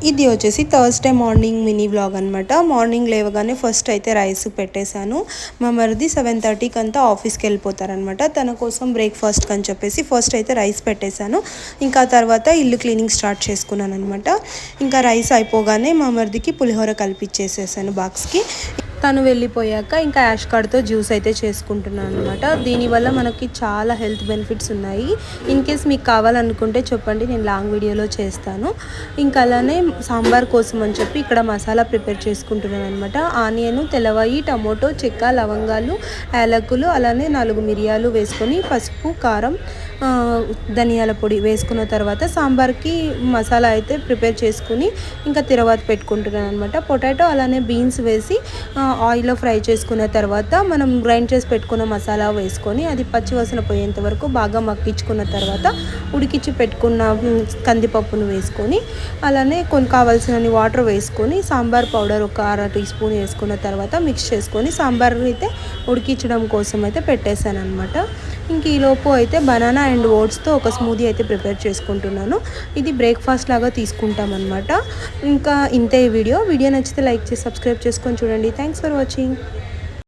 ఇది వచ్చేసి Thursday morning mini vlog అనమాట. మార్నింగ్ లేవగానే ఫస్ట్ అయితే రైస్ పెట్టేశాను. మా మరిది 7:30కి అంతా ఆఫీస్కి వెళ్ళిపోతారనమాట. తన కోసం బ్రేక్ఫాస్ట్కి అని చెప్పేసి ఫస్ట్ అయితే రైస్ పెట్టేశాను. ఇంకా తర్వాత ఇల్లు క్లీనింగ్ స్టార్ట్ చేసుకున్నాను అనమాట. ఇంకా రైస్ అయిపోగానే మా మరిదికి పులిహోర కలిపిచ్చేసేసాను బాక్స్కి. తను వెళ్ళిపోయాక ఇంకా యాష్ కార్డ్తో జ్యూస్ అయితే చేసుకుంటున్నాను అనమాట. దీనివల్ల మనకి చాలా హెల్త్ బెనిఫిట్స్ ఉన్నాయి. ఇన్ కేస్ మీకు కావాలనుకుంటే చెప్పండి, నేను లాంగ్ వీడియోలో చేస్తాను. ఇంకా అలానే సాంబార్ కోసం అని చెప్పి ఇక్కడ మసాలా ప్రిపేర్ చేసుకుంటున్నాను అనమాట. ఆనియన్, తెల్లవాయి, టమోటో, చెక్క, లవంగాలు, యాలకులు, అలానే 4 మిరియాలు వేసుకొని పసుపు, కారం, ధనియాల పొడి వేసుకున్న తర్వాత సాంబార్కి మసాలా అయితే ప్రిపేర్ చేసుకుని ఇంకా తిరవాత పెట్టుకుంటున్నాను అనమాట. పొటాటో అలానే బీన్స్ వేసి ఆయిల్లో ఫ్రై చేసుకున్న తర్వాత మనం గ్రైండ్ చేసి పెట్టుకున్న మసాలా వేసుకొని అది పచ్చివాసన పోయేంత వరకు బాగా మగ్గించుకున్న తర్వాత ఉడికించి పెట్టుకున్న కందిపప్పును వేసుకొని అలానే కొన్ని కావాల్సినన్ని వాటర్ వేసుకొని సాంబార్ పౌడర్ ఒక 1/2 టీ స్పూన్ వేసుకున్న తర్వాత మిక్స్ చేసుకొని సాంబార్ అయితే ఉడికించడం కోసం అయితే పెట్టేశాను అనమాట. ఇంక ఈలోపు అయితే బనానా అండ్ ఓట్స్తో ఒక స్మూదీ అయితే ప్రిపేర్ చేసుకుంటున్నాను. ఇది బ్రేక్ఫాస్ట్ లాగా తీసుకుంటాం అనమాట. ఇంకా ఇంతే ఈ వీడియో నచ్చితే లైక్ చేసి సబ్స్క్రైబ్ చేసుకొని చూడండి. Thanks for watching.